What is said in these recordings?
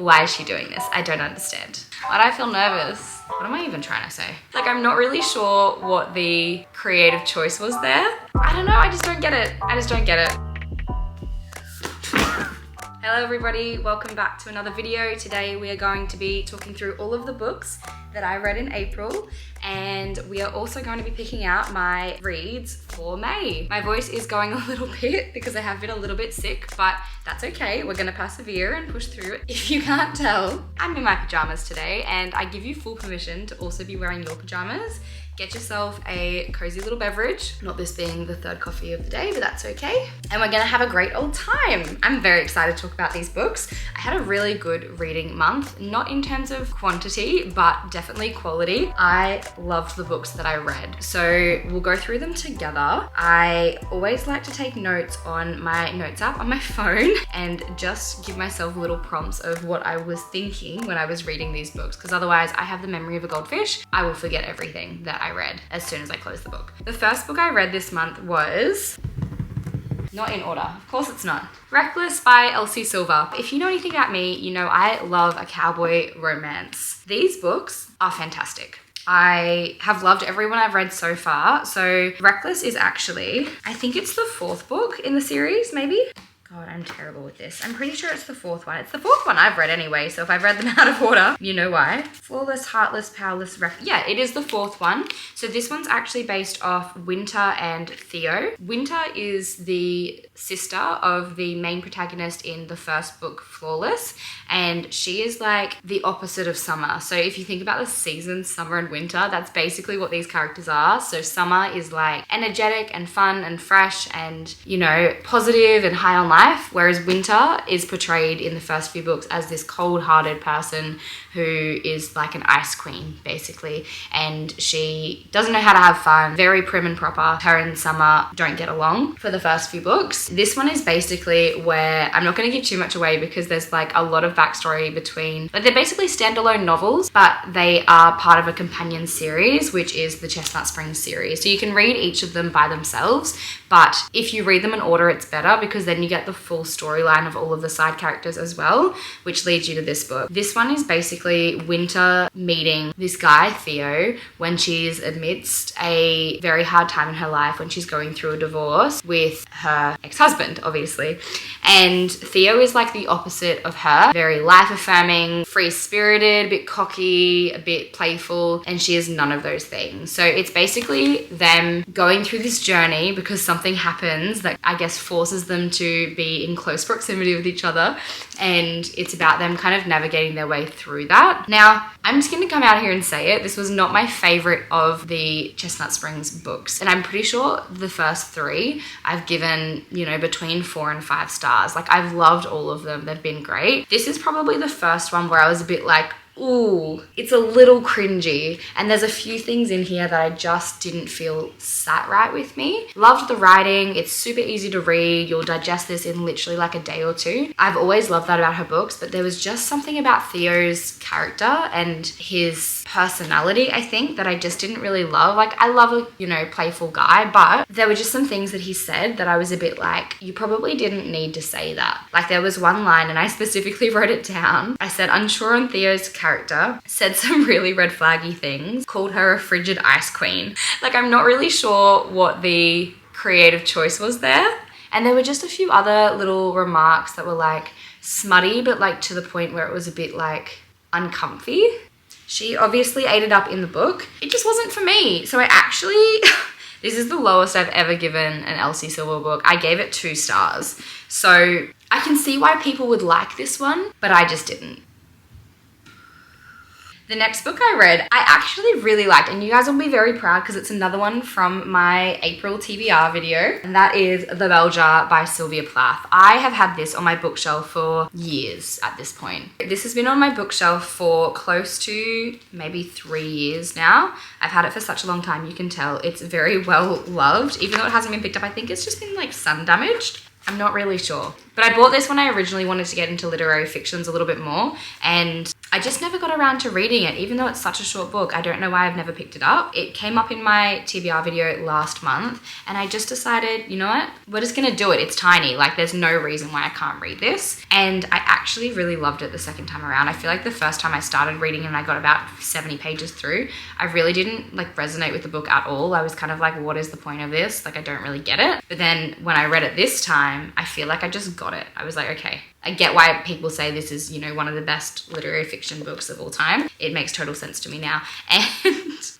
Why is she doing this? I don't understand. Why do I feel nervous? What am I even trying to say? Like, I'm not really sure what the creative choice was there. I don't know, I just don't get it. I just don't get it. Hello everybody, welcome back to another video. Today we are going to be talking through all of the books that I read in April, and we are also going to be picking out my reads for May. My voice is going a little bit because I have been a little bit sick, but that's okay. We're gonna persevere and push through it. If you can't tell, I'm in my pajamas today, and I give you full permission to also be wearing your pajamas. Get yourself a cozy little beverage, not this being the third coffee of the day, but that's okay. And we're gonna have a great old time. I'm very excited to talk about these books. I had a really good reading month, not in terms of quantity, but definitely quality. I loved the books that I read. So we'll go through them together. I always like to take notes on my notes app on my phone and just give myself little prompts of what I was thinking when I was reading these books, because otherwise I have the memory of a goldfish. I will forget everything that I read as soon as I close the book. The first book I read this month was, not in order, of course it's not, Reckless by Elsie Silver. If you know anything about me, you know I love a cowboy romance. These books are fantastic. I have loved everyone I've read so far. So Reckless is actually, I think it's the fourth book in the series, maybe? God, I'm terrible with this. I'm pretty sure it's the fourth one. It's the fourth one I've read anyway, so if I've read them out of order, you know why. Flawless, Heartless, Powerless, yeah, it is the fourth one. So this one's actually based off Winter and Theo. Winter is the sister of the main protagonist in the first book, Flawless, and she is like the opposite of Summer. So if you think about the seasons, Summer and Winter, that's basically what these characters are. So Summer is like energetic and fun and fresh and, you know, positive and high on life, whereas Winter is portrayed in the first few books as this cold-hearted person who is like an ice queen, basically, and she doesn't know how to have fun, very prim and proper. Her and Summer don't get along for the first few books. This one is basically where, I'm not going to give too much away because there's like a lot of backstory between, like they're basically standalone novels, but they are part of a companion series, which is the Chestnut Springs series. So you can read each of them by themselves, but if you read them in order, it's better because then you get the full storyline of all of the side characters as well, which leads you to this book. This one is basically Winter meeting this guy, Theo, when she's amidst a very hard time in her life, when she's going through a divorce with her ex-husband, obviously. And Theo is like the opposite of her, very life-affirming, free-spirited, a bit cocky, a bit playful, and she is none of those things. So it's basically them going through this journey because something happens that I guess forces them to be in close proximity with each other, and it's about them kind of navigating their way through that. Now, I'm just gonna come out here and say it, this was not my favorite of the Chestnut Springs books, and I'm pretty sure the first three I've given, you know, between 4 and 5 stars. Like, I've loved all of them, they've been great. This is probably the first one where I was a bit like, ooh, it's a little cringy, and there's a few things in here that I just didn't feel sat right with me. Loved the writing, it's super easy to read, you'll digest this in literally like a day or two. I've always loved that about her books, but there was just something about Theo's character and his personality, I think, that I just didn't really love. Like, I love a, you know, playful guy, but there were just some things that he said that I was a bit like, you probably didn't need to say that. Like, there was one line, and I specifically wrote it down. I said, unsure on Theo's character, said some really red flaggy things, called her a frigid ice queen. Like, I'm not really sure what the creative choice was there. And there were just a few other little remarks that were like smutty, but like to the point where it was a bit like uncomfy. She obviously ate it up in the book. It just wasn't for me. So I actually, this is the lowest I've ever given an Elsie Silver book. I gave it 2 stars. So I can see why people would like this one, but I just didn't. The next book I read, I actually really liked, and you guys will be very proud because it's another one from my April TBR video, and that is The Bell Jar by Sylvia Plath. I have had this on my bookshelf for years at this point. This has been on my bookshelf for close to maybe 3 years now. I've had it for such a long time, you can tell. It's very well loved, even though it hasn't been picked up. I think it's just been like sun damaged. I'm not really sure. But I bought this when I originally wanted to get into literary fictions a little bit more, and I just never got around to reading it, even though it's such a short book. I don't know why I've never picked it up. It came up in my TBR video last month, and I just decided, you know what? We're just gonna do it. It's tiny. Like, there's no reason why I can't read this. And I actually really loved it the second time around. I feel like the first time I started reading and I got about 70 pages through, I really didn't like resonate with the book at all. I was kind of like, what is the point of this? Like, I don't really get it. But then when I read it this time, I feel like I just got it. I was like, okay, I get why people say this is, you know, one of the best literary fiction books of all time. It makes total sense to me now. And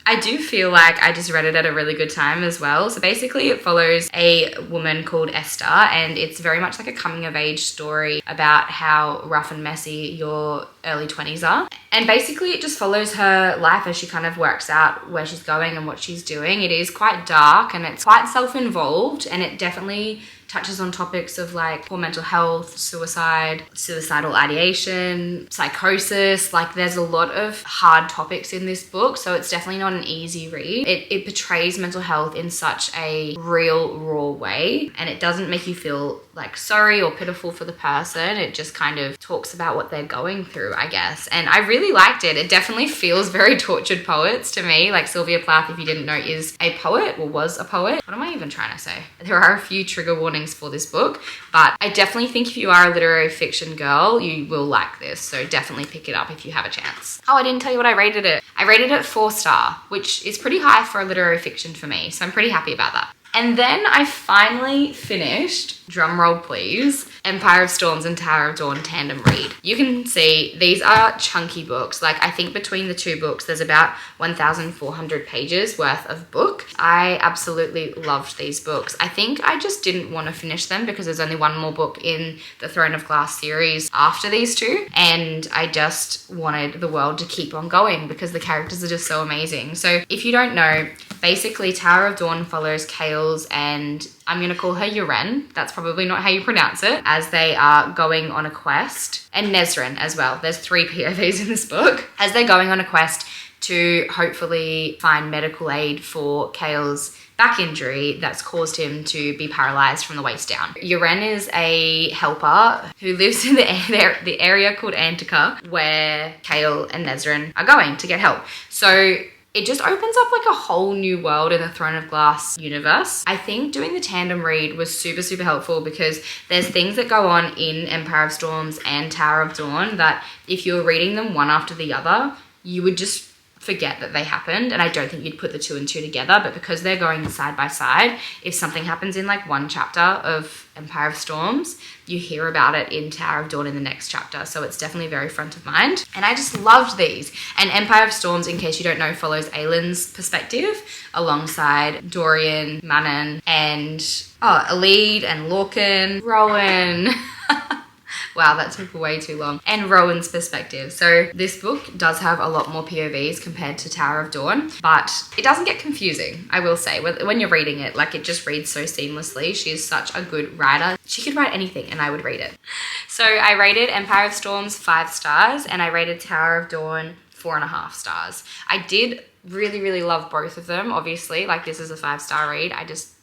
I do feel like I just read it at a really good time as well. So basically it follows a woman called Esther, and it's very much like a coming of age story about how rough and messy your early 20s are. And basically it just follows her life as she kind of works out where she's going and what she's doing. It is quite dark and it's quite self-involved, and it definitely touches on topics of like poor mental health, suicide, suicidal ideation, psychosis. Like, there's a lot of hard topics in this book, so it's definitely not an easy read. It portrays mental health in such a real, raw way, and it doesn't make you feel like sorry or pitiful for the person. It just kind of talks about what they're going through, I guess. And I really liked it. It definitely feels very Tortured Poets to me. Like, Sylvia Plath, if you didn't know, is a poet, or was a poet. What am I even trying to say? There are a few trigger warnings for this book, but I definitely think if you are a literary fiction girl, you will like this. So definitely pick it up if you have a chance. Oh, I didn't tell you what I rated it. I rated it 4-star, which is pretty high for a literary fiction for me. So I'm pretty happy about that. And then I finally finished, drumroll please, Empire of Storms and Tower of Dawn tandem read. You can see these are chunky books. Like, I think between the two books, there's about 1,400 pages worth of book. I absolutely loved these books. I think I just didn't want to finish them because there's only one more book in the Throne of Glass series after these two. And I just wanted the world to keep on going because the characters are just so amazing. So if you don't know, basically Tower of Dawn follows Chaos and I'm going to call her Yaren. That's probably not how you pronounce it, as they are going on a quest. And Nezrin as well. There's 3 POVs in this book. As they're going on a quest to hopefully find medical aid for Chaos' back injury that's caused him to be paralyzed from the waist down. Yaren is a helper who lives in the area called Antica, where Chaos and Nezrin are going to get help. So it just opens up like a whole new world in the Throne of Glass universe. I think doing the tandem read was super, super helpful because there's things that go on in Empire of Storms and Tower of Dawn that if you were reading them one after the other, you would just forget that they happened, and I don't think you'd put the 2 and 2 together. But because they're going side by side, if something happens in like one chapter of Empire of Storms, you hear about it in Tower of Dawn in the next chapter. So it's definitely very front of mind. And I just loved these. And Empire of Storms, in case you don't know, follows Aylin's perspective alongside Dorian, Manon, and Alid and Lorcan, Rowan. Wow, that took way too long. And Rowan's perspective. So this book does have a lot more POVs compared to Tower of Dawn, but it doesn't get confusing, I will say. When you're reading it, like, it just reads so seamlessly. She is such a good writer. She could write anything and I would read it. So I rated Empire of Storms 5 stars and I rated Tower of Dawn 4.5 stars. I did really, really love both of them. Obviously, like, this is a 5-star read.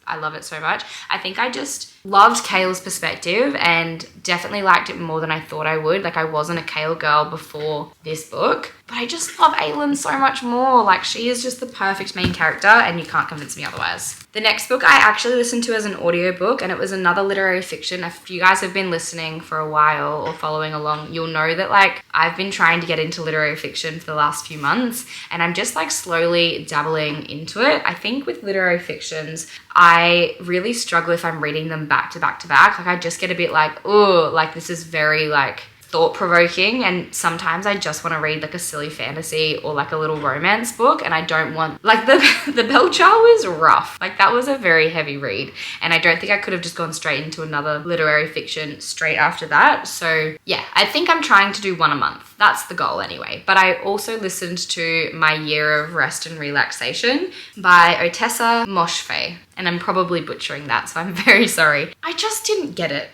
I love it so much. I think I just loved Kale's perspective and definitely liked it more than I thought I would. Like, I wasn't a Kale girl before this book, but I just love Aylin so much more. Like, she is just the perfect main character and you can't convince me otherwise. The next book I actually listened to as an audiobook, and it was another literary fiction. If you guys have been listening for a while or following along, you'll know that like I've been trying to get into literary fiction for the last few months and I'm just like slowly dabbling into it. I think with literary fictions, I really struggle if I'm reading them back to back to back. Like, I just get a bit like, oh, like this is very like thought-provoking, and sometimes I just want to read like a silly fantasy or like a little romance book, and I don't want like the Bell Jar was rough. Like, that was a very heavy read and I don't think I could have just gone straight into another literary fiction straight after that. So yeah, I think I'm trying to do 1 a month. That's the goal anyway. But I also listened to My Year of Rest and Relaxation by Otessa Moshfegh, and I'm probably butchering that, so I'm very sorry. I just didn't get it.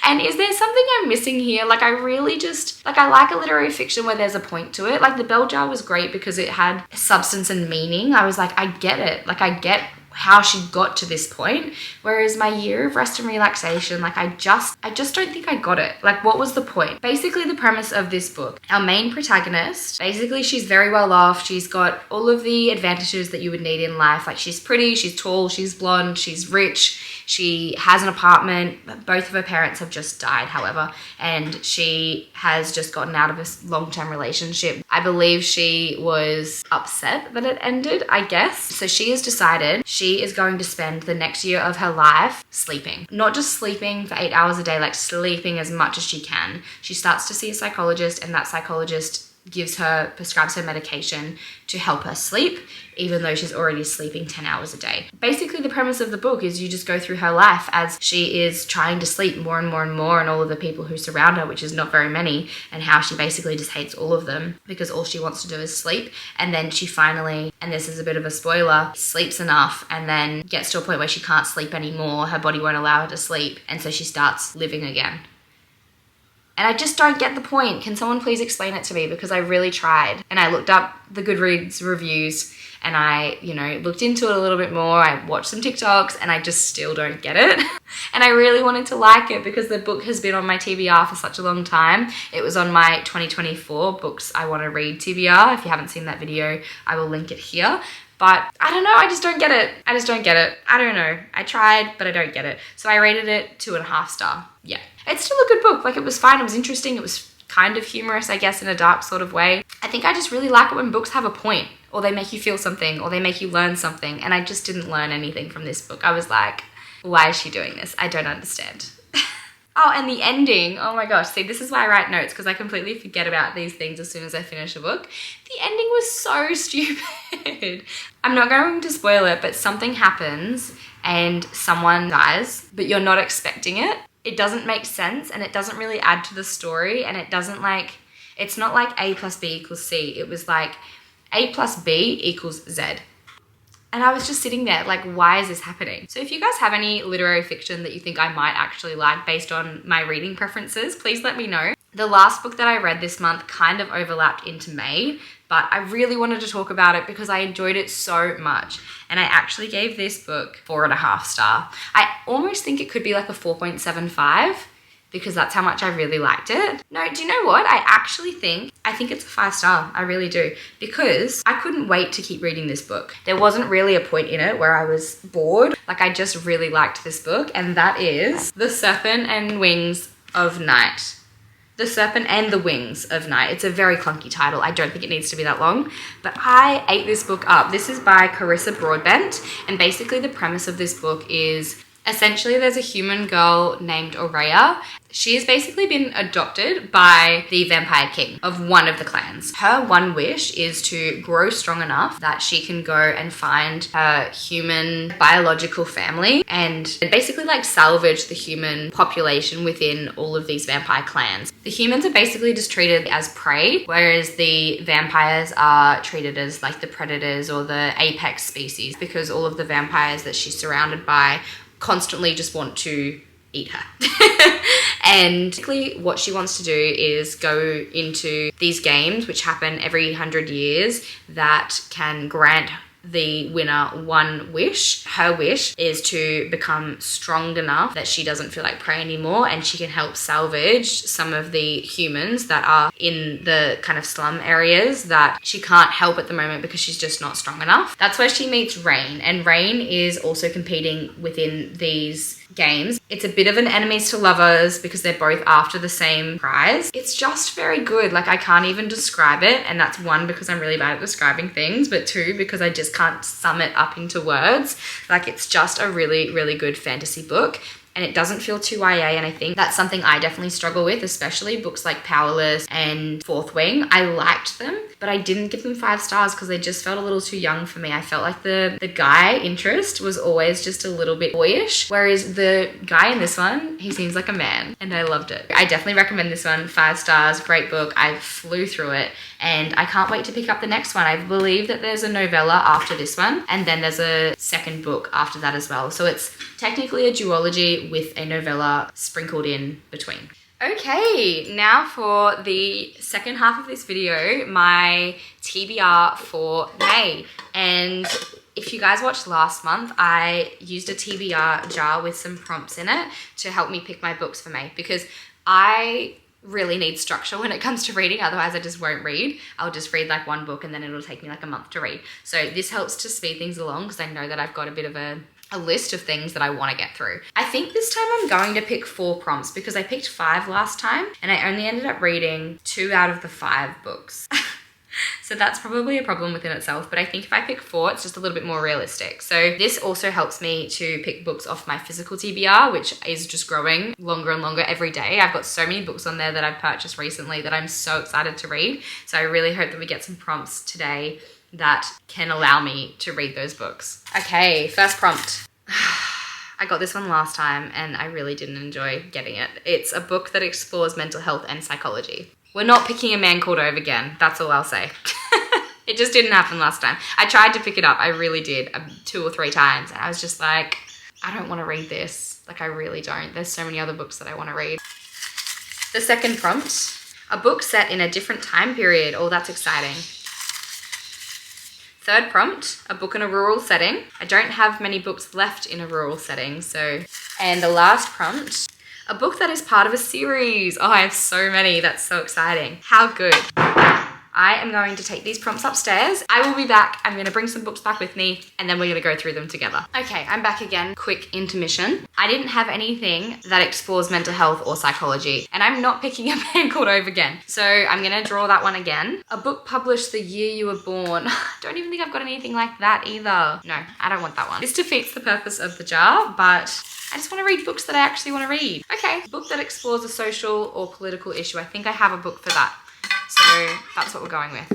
And is there something I'm missing here? Like, I really just, like, I like a literary fiction where there's a point to it. Like, The Bell Jar was great because it had substance and meaning. I was like, I get it. Like, I get how she got to this point. Whereas My Year of Rest and Relaxation, like, I just don't think I got it. Like, what was the point? Basically, the premise of this book, our main protagonist, basically she's very well off. She's got all of the advantages that you would need in life. Like, she's pretty, she's tall, she's blonde, she's rich. She has an apartment. Both of her parents have just died, however, and she has just gotten out of a long-term relationship. I believe she was upset that it ended, I guess. So she has decided she is going to spend the next year of her life sleeping. Not just sleeping for 8 hours a day, like sleeping as much as she can. She starts to see a psychologist, and that psychologist prescribes her medication to help her sleep, even though she's already sleeping 10 hours a day. Basically, the premise of the book is you just go through her life as she is trying to sleep more and more and more, and all of the people who surround her, which is not very many, and how she basically just hates all of them because all she wants to do is sleep. And then she finally, and this is a bit of a spoiler, sleeps enough and then gets to a point where she can't sleep anymore. Her body won't allow her to sleep, and so she starts living again. And I just don't get the point. Can someone please explain it to me? Because I really tried. And I looked up the Goodreads reviews, and I, looked into it a little bit more. I watched some TikToks, and I just still don't get it. And I really wanted to like it because the book has been on my TBR for such a long time. It was on my 2024 books I want to read TBR. If you haven't seen that video, I will link it here. But I don't know, I just don't get it. I don't know. I tried, but I don't get it. So I rated it 2.5 star. Yeah. It's still a good book. Like, it was fine. It was interesting. It was kind of humorous, I guess, in a dark sort of way. I think I just really like it when books have a point, or they make you feel something, or they make you learn something. And I just didn't learn anything from this book. I was like, why is she doing this? I don't understand. Oh, and the ending. Oh my gosh. See, this is why I write notes, because I completely forget about these things as soon as I finish a book. The ending was so stupid. I'm not going to spoil it, but something happens and someone dies, but you're not expecting it. It doesn't make sense, and it doesn't really add to the story, and it's not like A plus B equals C. It was like A plus B equals Z. And I was just sitting there like, why is this happening? So if you guys have any literary fiction that you think I might actually like based on my reading preferences, please let me know. The last book that I read this month kind of overlapped into May, but I really wanted to talk about it because I enjoyed it so much. And I actually gave this book 4.5 star. I almost think it could be like a 4.75 because that's how much I really liked it. No, do you know what? I think it's a 5 star. I really do. Because I couldn't wait to keep reading this book. There wasn't really a point in it where I was bored. Like, I just really liked this book, and that is The Serpent and Wings of Night. The Serpent and the Wings of Night. It's a very clunky title. I don't think it needs to be that long, but I ate this book up. This is by Carissa Broadbent, and basically the premise of this book is essentially there's a human girl named Aurea. She has basically been adopted by the Vampire King of one of the clans. Her one wish is to grow strong enough that she can go and find her human biological family and basically like salvage the human population within all of these vampire clans. The humans are basically just treated as prey, whereas the vampires are treated as like the predators or the apex species, because all of the vampires that she's surrounded by constantly just want to eat her. And basically what she wants to do is go into these games which happen every 100 years that can grant the winner one wish. Her wish is to become strong enough that she doesn't feel like prey anymore, and she can help salvage some of the humans that are in the kind of slum areas that she can't help at the moment because she's just not strong enough. That's where she meets Rain, and Rain is also competing within these games. It's a bit of an enemies to lovers because they're both after the same prize. It's just very good. Like, I can't even describe it, and that's one, because I'm really bad at describing things, but two, because I just can't sum it up into words. Like, it's just a really, really good fantasy book. And it doesn't feel too YA, and I think that's something I definitely struggle with, especially books like Powerless and Fourth Wing. I liked them, but I didn't give them 5 stars because they just felt a little too young for me. I felt like the guy interest was always just a little bit boyish, whereas the guy in this one, he seems like a man, and I loved it. I definitely recommend this one. 5 stars, great book. I flew through it, and I can't wait to pick up the next one. I believe that there's a novella after this one, and then there's a second book after that as well. So it's technically a duology with a novella sprinkled in between. Okay, now for the second half of this video, my TBR for May. And if you guys watched last month, I used a TBR jar with some prompts in it to help me pick my books for May, because I really need structure when it comes to reading. Otherwise I just won't read. I'll just read like one book and then it'll take me like a month to read. So this helps to speed things along because I know that I've got a bit of a a list of things that I want to get through. I think this time I'm going to pick 4 prompts because I picked 5 last time and I only ended up reading 2 out of the 5 books. So that's probably a problem within itself, but I think if I pick 4, it's just a little bit more realistic. So this also helps me to pick books off my physical TBR, which is just growing longer and longer every day. I've got so many books on there that I've purchased recently that I'm so excited to read. So I really hope that we get some prompts today that can allow me to read those books. Okay, first prompt. I got this one last time and I really didn't enjoy getting it. It's a book that explores mental health and psychology. We're not picking A Man Called Ove again. That's all I'll say. It just didn't happen last time. I tried to pick it up. I really did 2 or 3 times. And I was just like, I don't want to read this. Like, I really don't. There's so many other books that I want to read. The second prompt, a book set in a different time period. Oh, that's exciting. Third prompt, a book in a rural setting. I don't have many books left in a rural setting, so. And the last prompt, a book that is part of a series. Oh, I have so many. That's so exciting. How good. I am going to take these prompts upstairs. I will be back. I'm going to bring some books back with me and then we're going to go through them together. Okay, I'm back again. Quick intermission. I didn't have anything that explores mental health or psychology, and I'm not picking A Man Called Ove again. So I'm going to draw that one again. A book published the year you were born. Don't even think I've got anything like that either. No, I don't want that one. This defeats the purpose of the jar, but I just want to read books that I actually want to read. Okay, book that explores a social or political issue. I think I have a book for that. So that's what we're going with.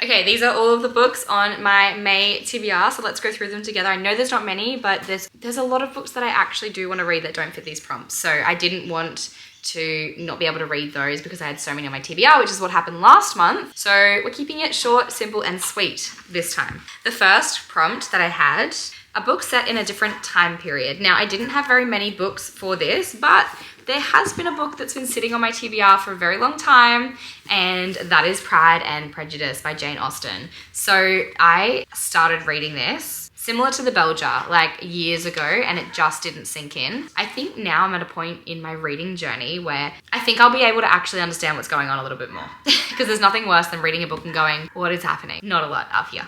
Okay, these are all of the books on my May TBR, so let's go through them together. I know there's not many, but there's a lot of books that I actually do want to read that don't fit these prompts. So I didn't want to not be able to read those because I had so many on my TBR, which is what happened last month. So we're keeping it short, simple, and sweet this time. The first prompt that I had, a book set in a different time period. Now, I didn't have very many books for this, but there has been a book that's been sitting on my TBR for a very long time, and that is Pride and Prejudice by Jane Austen. So I started reading this similar to the Bell Jar, like years ago, and it just didn't sink in. I think now I'm at a point in my reading journey where I think I'll be able to actually understand what's going on a little bit more because there's nothing worse than reading a book and going, what is happening? Not a lot up here.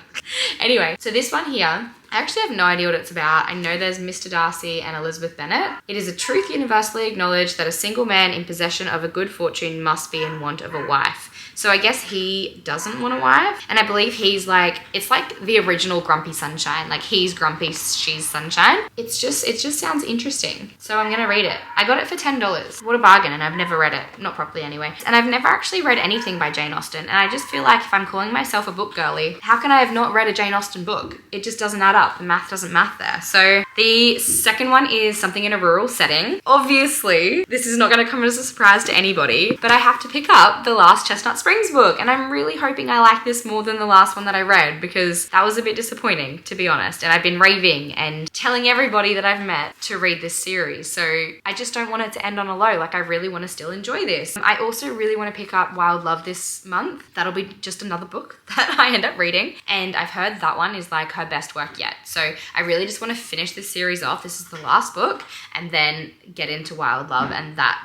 Anyway, so this one here, I actually have no idea what it's about. I know there's Mr. Darcy and Elizabeth Bennet. It is a truth universally acknowledged that a single man in possession of a good fortune must be in want of a wife. So I guess he doesn't want a wife. And I believe he's like, it's like the original Grumpy Sunshine. Like he's grumpy, she's sunshine. It just sounds interesting. So I'm gonna read it. I got it for $10. What a bargain, and I've never read it. Not properly anyway. And I've never actually read anything by Jane Austen. And I just feel like if I'm calling myself a book girly, how can I have not read a Jane Austen book? It just doesn't add up. The math doesn't math there. So the second one is something in a rural setting. Obviously, this is not gonna come as a surprise to anybody, but I have to pick up the last Chestnut Springs book, and I'm really hoping I like this more than the last one that I read because that was a bit disappointing, to be honest. And I've been raving and telling everybody that I've met to read this series, so I just don't want it to end on a low. Like, I really want to still enjoy this. I also really want to pick up Wild Love this month. That'll be just another book that I end up reading, and I've heard that one is like her best work yet. So I really just want to finish this series off. This is the last book, and then get into Wild Love, and that,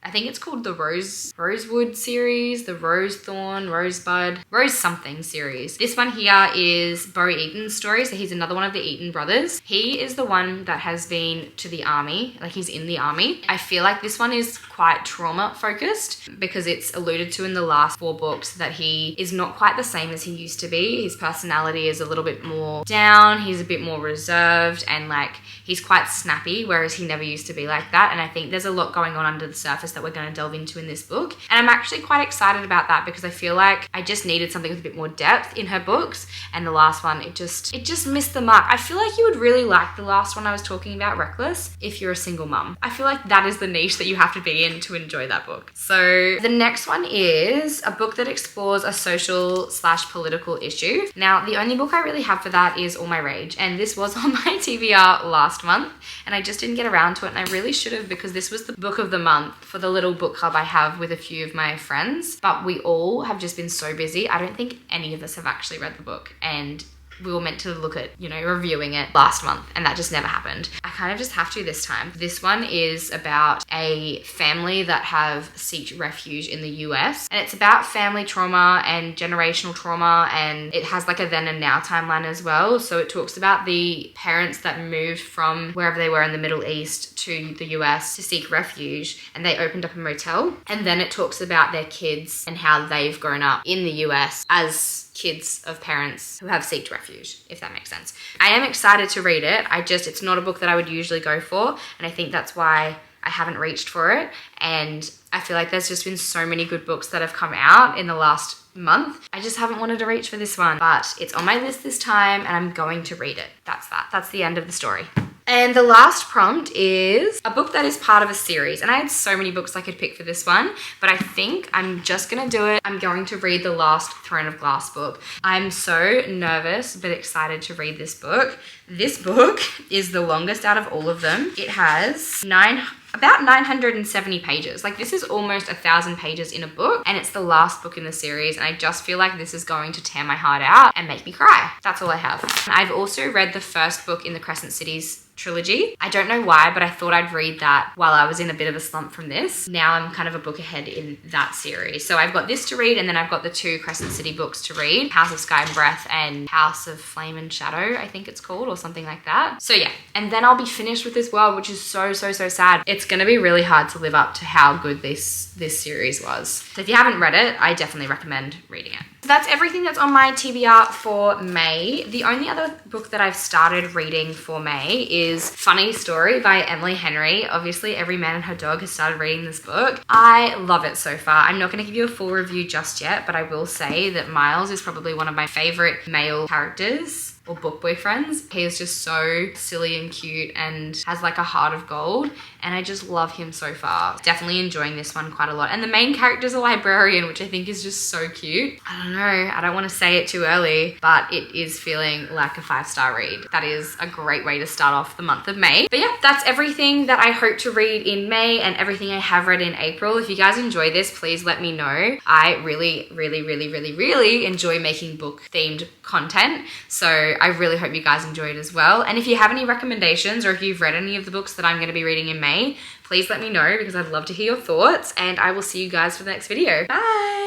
I think it's called the Rosewood series, the Rosethorn, Rosebud, Rose something series. This one here is Bo Eaton's story. So he's another one of the Eaton brothers. He is the one that has been to the army, like he's in the army. I feel like this one is quite trauma focused because it's alluded to in the last 4 books that he is not quite the same as he used to be. His personality is a little bit more down. He's a bit more reserved and like he's quite snappy, whereas he never used to be like that. And I think there's a lot going on under the surface that we're going to delve into in this book. And I'm actually quite excited about that because I feel like I just needed something with a bit more depth in her books. And the last one, it just missed the mark. I feel like you would really like the last one I was talking about, Reckless, if you're a single mum. I feel like that is the niche that you have to be in to enjoy that book. So the next one is a book that explores a social/political issue. Now, the only book I really have for that is All My Rage. And this was on my TBR last month. And I just didn't get around to it. And I really should have because this was the book of the month for the little book club I have with a few of my friends. But we all have just been so busy. I don't think any of us have actually read the book. And we were meant to look at, you know, reviewing it last month, and that just never happened. I kind of just have to this time. This one is about a family that have sought refuge in the US, and it's about family trauma and generational trauma, and it has like a then and now timeline as well. So it talks about the parents that moved from wherever they were in the Middle East to the US to seek refuge, and they opened up a motel. And then it talks about their kids and how they've grown up in the US as kids of parents who have sought refuge, if that makes sense. I am excited to read it. It's not a book that I would usually go for, and I think that's why I haven't reached for it. And I feel like there's just been so many good books that have come out in the last month. I just haven't wanted to reach for this one, but it's on my list this time and I'm going to read it. That's that. That's the end of the story. And the last prompt is a book that is part of a series. And I had so many books I could pick for this one, but I think I'm just gonna do it. I'm going to read the last Throne of Glass book. I'm so nervous but excited to read this book. This book is the longest out of all of them. It has about 970 pages. Like, this is almost 1,000 pages in a book, and it's the last book in the series, and I just feel like this is going to tear my heart out and make me cry. That's all I have. And I've also read the first book in the Crescent Cities trilogy. I don't know why, but I thought I'd read that while I was in a bit of a slump from this. Now I'm kind of a book ahead in that series. So I've got this to read, and then I've got the 2 Crescent City books to read, House of Sky and Breath and House of Flame and Shadow, I think it's called, or something like that. So yeah, and then I'll be finished with this world, which is so sad. It's gonna be really hard to live up to how good this series was. So if you haven't read it, I definitely recommend reading it. So that's everything that's on my TBR for May. The only other book that I've started reading for May is Funny Story by Emily Henry. Obviously, every man and her dog has started reading this book. I love it so far. I'm not going to give you a full review just yet, but I will say that Miles is probably one of my favorite male characters or book boyfriends. He is just so silly and cute and has like a heart of gold, and I just love him so far. Definitely enjoying this one quite a lot. And the main character is a librarian, which I think is just so cute. I don't know, I don't want to say it too early, but it is feeling like a 5-star read. That is a great way to start off the month of May. But yeah, that's everything that I hope to read in May and everything I have read in April. If you guys enjoy this, please let me know. I really enjoy making book themed content, so I really hope you guys enjoy it as well. And if you have any recommendations, or if you've read any of the books that I'm going to be reading in May, please let me know, because I'd love to hear your thoughts, and I will see you guys for the next video. Bye!